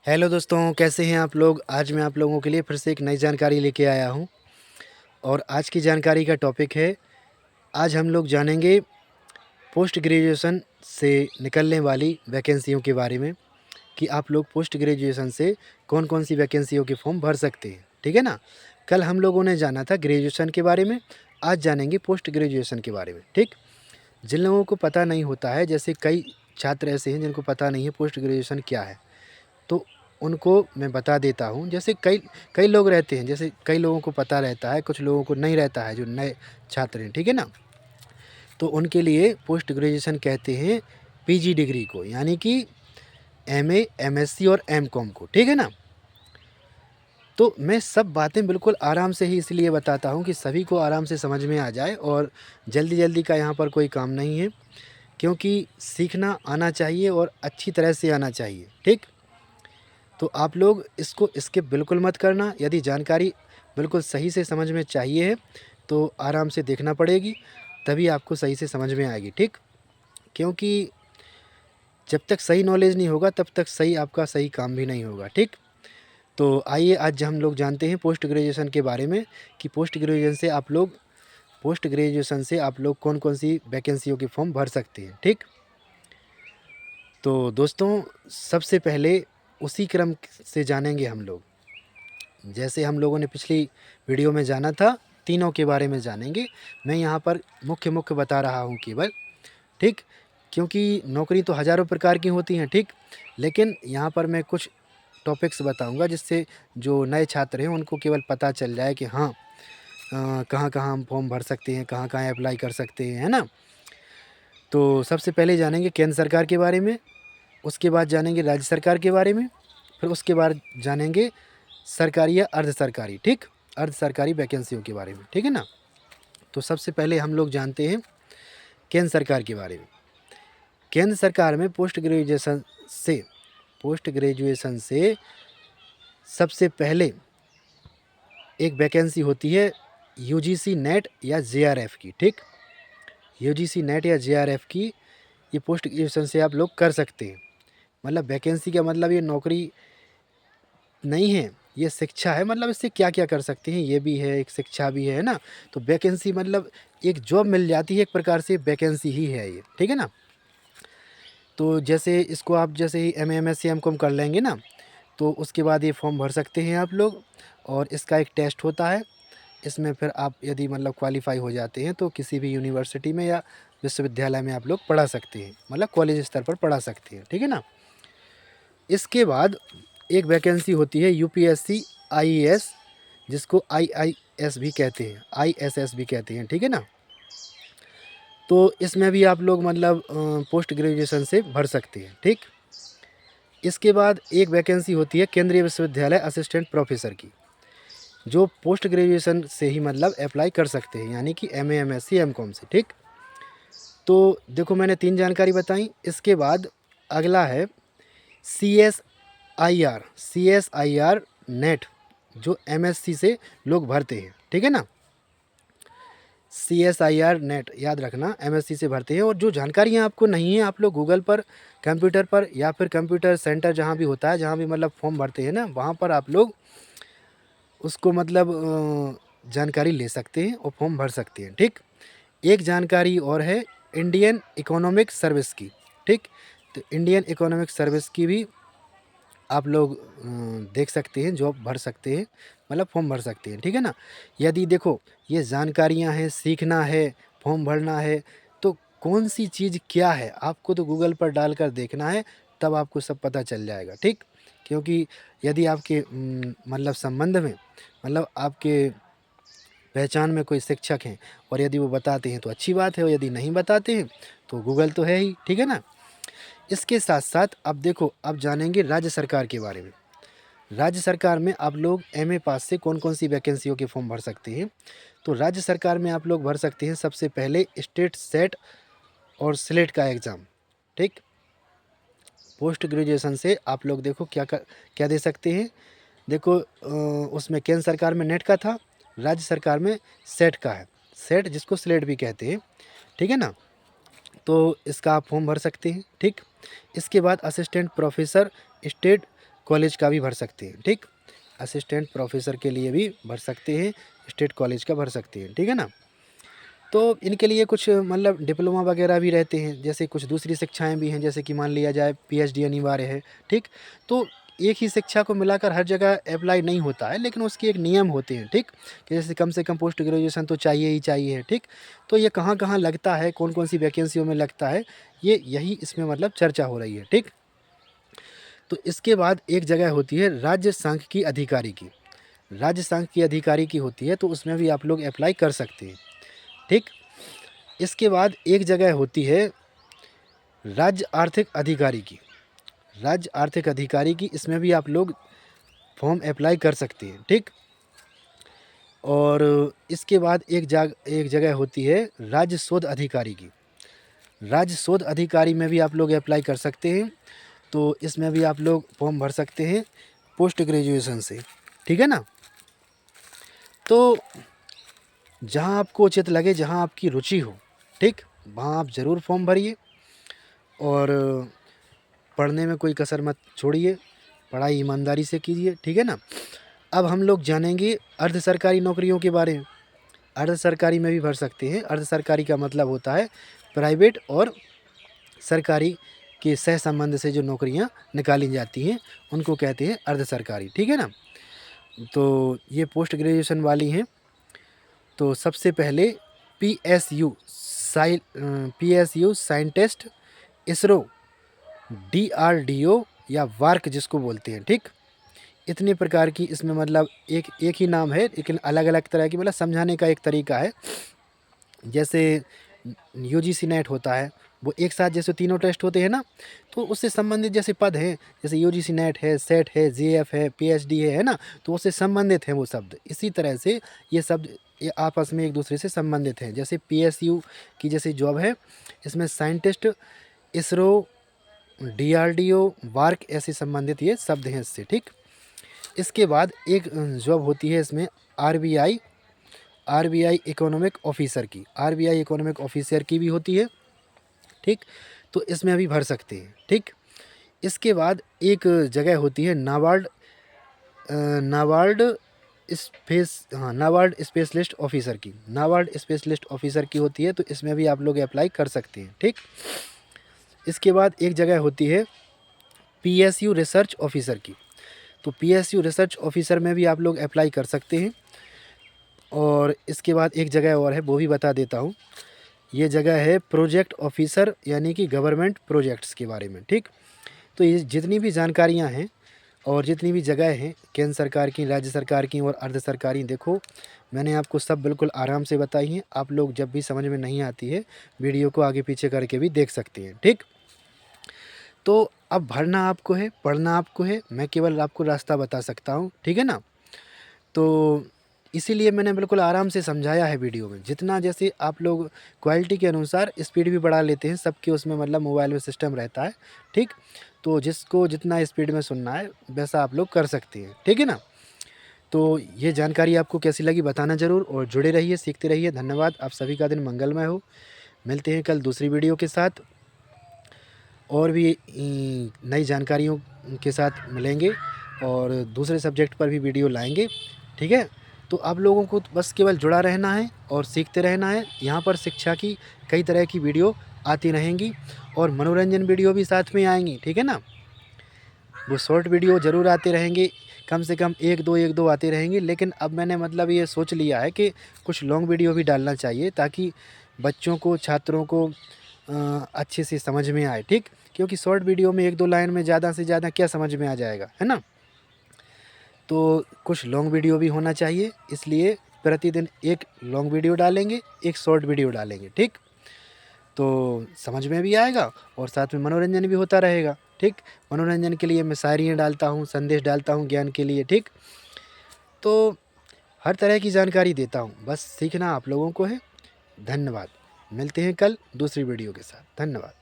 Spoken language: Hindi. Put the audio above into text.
हेलो दोस्तों, कैसे हैं आप लोग। आज मैं आप लोगों के लिए फिर से एक नई जानकारी लेके आया हूं और आज की जानकारी का टॉपिक है। आज हम लोग जानेंगे पोस्ट ग्रेजुएशन से निकलने वाली वैकेंसियों के बारे में कि आप लोग पोस्ट ग्रेजुएशन से कौन कौन सी वैकेंसियों के फॉर्म भर सकते हैं। ठीक है ना। कल हम लोगों ने जाना था ग्रेजुएशन के बारे में, आज जानेंगे पोस्ट ग्रेजुएशन के बारे में। ठीक। जिन लोगों को पता नहीं होता है, जैसे कई छात्र ऐसे हैं जिनको पता नहीं है पोस्ट ग्रेजुएशन क्या है, तो उनको मैं बता देता हूँ। जैसे कई कई लोग रहते हैं, जैसे कई लोगों को पता रहता है, कुछ लोगों को नहीं रहता है, जो नए छात्र हैं। ठीक है ना। तो उनके लिए पोस्ट ग्रेजुएशन कहते हैं पीजी डिग्री को, यानी कि एमए, एमएससी और एमकॉम को। ठीक है ना। तो मैं सब बातें बिल्कुल आराम से ही इसलिए बताता हूँ कि सभी को आराम से समझ में आ जाए, और जल्दी जल्दी का यहाँ पर कोई काम नहीं है, क्योंकि सीखना आना चाहिए और अच्छी तरह से आना चाहिए। ठीक। तो आप लोग इसको स्किप बिल्कुल मत करना। यदि जानकारी बिल्कुल सही से समझ में चाहिए है तो आराम से देखना पड़ेगी, तभी आपको सही से समझ में आएगी। ठीक। क्योंकि जब तक सही नॉलेज नहीं होगा तब तक सही आपका सही काम भी नहीं होगा। ठीक। तो आइए आज हम लोग जानते हैं पोस्ट ग्रेजुएशन के बारे में कि पोस्ट ग्रेजुएशन से आप लोग कौन कौन सी वैकेंसियों के फॉर्म भर सकते हैं। ठीक। तो दोस्तों, सबसे पहले उसी क्रम से जानेंगे हम लोग, जैसे हम लोगों ने पिछली वीडियो में जाना था। तीनों के बारे में जानेंगे। मैं यहाँ पर मुख्य मुख्य बता रहा हूँ केवल। ठीक। क्योंकि नौकरी तो हज़ारों प्रकार की होती हैं। ठीक। लेकिन यहाँ पर मैं कुछ टॉपिक्स बताऊँगा जिससे जो नए छात्र हैं उनको केवल पता चल जाए कि हाँ, कहाँ कहाँ हम फॉर्म भर सकते हैं, कहाँ कहाँ अप्लाई कर सकते हैं, है ना। तो सबसे पहले जानेंगे केंद्र सरकार के बारे में, उसके बाद जानेंगे राज्य सरकार के बारे में, फिर उसके बाद जानेंगे सरकारी या अर्ध सरकारी, ठीक, अर्ध सरकारी वैकेंसियों के बारे में। ठीक है ना। तो सबसे पहले हम लोग जानते हैं केंद्र सरकार के बारे में। केंद्र सरकार में पोस्ट ग्रेजुएशन से सबसे पहले एक वैकेंसी होती है यूजीसी नेट या जेआरएफ की। ठीक। यूजीसी नेट या जेआरएफ की ये पोस्ट ग्रेजुएशन से आप लोग कर सकते हैं। मतलब वैकेंसी का मतलब ये नौकरी नहीं है, ये शिक्षा है। मतलब इससे क्या क्या कर सकते हैं, ये भी है, एक शिक्षा भी है ना। तो वैकेंसी मतलब एक जॉब मिल जाती है, एक प्रकार से वैकेंसी ही है ये। ठीक है ना। तो जैसे इसको आप जैसे ही M M S C M कॉम कर लेंगे ना, तो उसके बाद ये फॉर्म भर सकते हैं आप लोग। और इसका एक टेस्ट होता है, इसमें फिर आप यदि मतलब क्वालिफाई हो जाते हैं तो किसी भी यूनिवर्सिटी में या विश्वविद्यालय में आप लोग पढ़ा सकते हैं, मतलब कॉलेज स्तर पर पढ़ा सकते हैं। ठीक है ना। इसके बाद एक वैकेंसी होती है यूपीएससी आईएएस, जिसको आईआईएस भी कहते हैं, आईएसएस भी कहते हैं। ठीक है ना। तो इसमें भी आप लोग मतलब पोस्ट ग्रेजुएशन से भर सकते हैं। ठीक। इसके बाद एक वैकेंसी होती है केंद्रीय विश्वविद्यालय असिस्टेंट प्रोफेसर की, जो पोस्ट ग्रेजुएशन से ही मतलब अप्लाई कर सकते हैं, यानी कि एमए, एमएससी, एमकॉम से। ठीक। तो देखो, मैंने 3 जानकारी बताई। इसके बाद अगला है C S I R NET, जो एमएससी से लोग भरते हैं। ठीक है ना। CSIR नेट याद रखना, एमएससी से भरते हैं। और जो जानकारियाँ आपको नहीं है, आप लोग गूगल पर, कंप्यूटर पर, या फिर कंप्यूटर सेंटर जहाँ भी होता है, जहाँ भी मतलब फॉर्म भरते हैं ना, वहाँ पर आप लोग उसको मतलब जानकारी ले सकते हैं और फॉर्म भर सकते हैं। ठीक। एक जानकारी और है इंडियन इकोनॉमिक सर्विस की। ठीक। तो इंडियन इकोनॉमिक सर्विस की भी आप लोग देख सकते हैं, जॉब भर सकते हैं, मतलब फॉर्म भर सकते हैं। ठीक है ना। यदि देखो ये जानकारियां हैं, सीखना है, फॉर्म भरना है, तो कौन सी चीज़ क्या है आपको तो गूगल पर डालकर देखना है, तब आपको सब पता चल जाएगा। ठीक। क्योंकि यदि आपके मतलब संबंध में, मतलब आपके पहचान में कोई शिक्षक हैं और यदि वो बताते हैं तो अच्छी बात है, और यदि नहीं बताते हैं तो गूगल तो है ही। ठीक है ना। इसके साथ साथ अब देखो, अब जानेंगे राज्य सरकार के बारे में। राज्य सरकार में आप लोग एमए पास से कौन कौन सी वैकेंसियों के फॉर्म भर सकते हैं। तो राज्य सरकार में आप लोग भर सकते हैं सबसे पहले स्टेट सेट और स्लेट का एग्ज़ाम। ठीक। पोस्ट ग्रेजुएशन से आप लोग देखो क्या दे सकते हैं। देखो उसमें केंद्र सरकार में नेट का था, राज्य सरकार में सेट का है, सेट जिसको स्लेट भी कहते हैं। ठीक है ना। तो इसका आप फॉर्म भर सकते हैं। ठीक। इसके बाद असिस्टेंट प्रोफेसर स्टेट कॉलेज का भी भर सकते हैं, ठीक। असिस्टेंट प्रोफेसर के लिए भी भर सकते हैं, स्टेट कॉलेज का भर सकते हैं, ठीक है ना। तो इनके लिए कुछ मतलब डिप्लोमा वगैरह भी रहते हैं, जैसे कुछ दूसरी शिक्षाएं भी हैं, जैसे कि मान लिया जाए पीएचडी अनिवार्य है, ठीक। तो एक ही शिक्षा को मिलाकर हर जगह अप्लाई नहीं होता है, लेकिन उसके एक नियम होते हैं, ठीक। कि जैसे कम से कम पोस्ट ग्रेजुएशन तो चाहिए ही चाहिए है, ठीक। तो ये कहाँ कहाँ लगता है, कौन कौन सी वैकेंसियों में लगता है, ये यही इसमें मतलब चर्चा हो रही है, ठीक। तो इसके बाद एक जगह होती है राज्य सांख्यिकी अधिकारी की। राज्य सांख्यिकी अधिकारी की होती है, तो उसमें भी आप लोग अप्लाई कर सकते हैं, ठीक। इसके बाद एक जगह होती है राज्य आर्थिक अधिकारी की। राज्य आर्थिक अधिकारी की, इसमें भी आप लोग फॉर्म अप्लाई कर सकते हैं, ठीक। और इसके बाद एक जगह होती है राज्य शोध अधिकारी की। राज्य शोध अधिकारी में भी आप लोग अप्लाई कर सकते हैं, तो इसमें भी आप लोग फॉर्म भर सकते हैं पोस्ट ग्रेजुएशन से, ठीक है ना। तो जहाँ आपको उचित लगे, जहाँ आपकी रुचि हो, ठीक, वहाँ आप ज़रूर फॉर्म भरिए और पढ़ने में कोई कसर मत छोड़िए, पढ़ाई ईमानदारी से कीजिए, ठीक है ना। अब हम लोग जानेंगे अर्ध सरकारी नौकरियों के बारे में। अर्ध सरकारी में भी भर सकते हैं। अर्ध सरकारी का मतलब होता है प्राइवेट और सरकारी के सह संबंध से जो नौकरियां निकाली जाती हैं, उनको कहते हैं अर्ध सरकारी, ठीक है ना। तो ये पोस्ट ग्रेजुएशन वाली हैं। तो सबसे पहले पीएसयू साइंटिस्ट, इसरो, डीआरडीओ या वार्क जिसको बोलते हैं, ठीक। इतने प्रकार की इसमें मतलब एक ही नाम है, लेकिन अलग अलग तरह की मतलब समझाने का एक तरीका है। जैसे यूजीसी नेट होता है, वो एक साथ जैसे तीनों टेस्ट होते हैं ना, तो उससे संबंधित जैसे पद हैं, जैसे यूजीसी नेट है, सेट है, जेएफ है, पीएचडी है ना, तो उससे संबंधित हैं वो शब्द। इसी तरह से ये शब्द ये आपस में एक दूसरे से संबंधित हैं। जैसे पीएसयू की जैसे जॉब है, इसमें साइंटिस्ट, इसरो, डीआरडीओ, वार्क ऐसे संबंधित ये शब्द हैं इससे, ठीक। इसके बाद एक जॉब होती है इसमें आरबीआई इकोनॉमिक ऑफिसर की। आरबीआई इकोनॉमिक ऑफिसर की भी होती है, ठीक। तो इसमें भी भर सकते हैं, ठीक। इसके बाद एक जगह होती है नाबार्ड नाबार्ड स्पेशलिस्ट ऑफिसर की। नाबार्ड स्पेशलिस्ट ऑफिसर की होती है, तो इसमें भी आप लोग अप्लाई कर सकते हैं, ठीक। इसके बाद एक जगह होती है पीएसयू रिसर्च ऑफिसर की। तो पीएसयू रिसर्च ऑफिसर में भी आप लोग अप्लाई कर सकते हैं। और इसके बाद एक जगह और है, वो भी बता देता हूँ। ये जगह है प्रोजेक्ट ऑफिसर, यानी कि गवर्नमेंट प्रोजेक्ट्स के बारे में, ठीक। तो ये जितनी भी जानकारियाँ हैं और जितनी भी जगह हैं, केंद्र सरकार की, राज्य सरकार की और अर्ध सरकारी, देखो मैंने आपको सब बिल्कुल आराम से बताई हैं। आप लोग जब भी समझ में नहीं आती है, वीडियो को आगे पीछे करके भी देख सकते हैं, ठीक। तो अब भरना आपको है, पढ़ना आपको है, मैं केवल आपको रास्ता बता सकता हूँ, ठीक है ना। तो इसीलिए मैंने बिल्कुल आराम से समझाया है वीडियो में। जितना जैसे आप लोग क्वालिटी के अनुसार स्पीड भी बढ़ा लेते हैं, सबके उसमें मतलब मोबाइल में सिस्टम रहता है, ठीक। तो जिसको जितना स्पीड में सुनना है वैसा आप लोग कर सकते हैं, ठीक है ना। तो ये जानकारी आपको कैसी लगी बताना ज़रूर, और जुड़े रहिए, सीखते रहिए। धन्यवाद। आप सभी का दिन मंगलमय हो। मिलते हैं कल दूसरी वीडियो के साथ, और भी नई जानकारियों के साथ मिलेंगे, और दूसरे सब्जेक्ट पर भी वीडियो लाएंगे, ठीक है। तो आप लोगों को बस केवल जुड़ा रहना है और सीखते रहना है। यहाँ पर शिक्षा की कई तरह की वीडियो आती रहेंगी, और मनोरंजन वीडियो भी साथ में आएंगी, ठीक है ना। वो शॉर्ट वीडियो ज़रूर आते रहेंगे, कम से कम एक दो आते रहेंगे। लेकिन अब मैंने मतलब ये सोच लिया है कि कुछ लॉन्ग वीडियो भी डालना चाहिए, ताकि बच्चों को, छात्रों को अच्छे से समझ में आए, ठीक। क्योंकि शॉर्ट वीडियो में एक दो लाइन में ज़्यादा से ज़्यादा क्या समझ में आ जाएगा, है ना। तो कुछ लॉन्ग वीडियो भी होना चाहिए, इसलिए प्रतिदिन एक लॉन्ग वीडियो डालेंगे, एक शॉर्ट वीडियो डालेंगे, ठीक। तो समझ में भी आएगा और साथ में मनोरंजन भी होता रहेगा, ठीक। मनोरंजन के लिए मैं शायरियाँ डालता हूँ, संदेश डालता हूँ ज्ञान के लिए, ठीक। तो हर तरह की जानकारी देता हूँ, बस सीखना आप लोगों को है। धन्यवाद। मिलते हैं कल दूसरी वीडियो के साथ। धन्यवाद।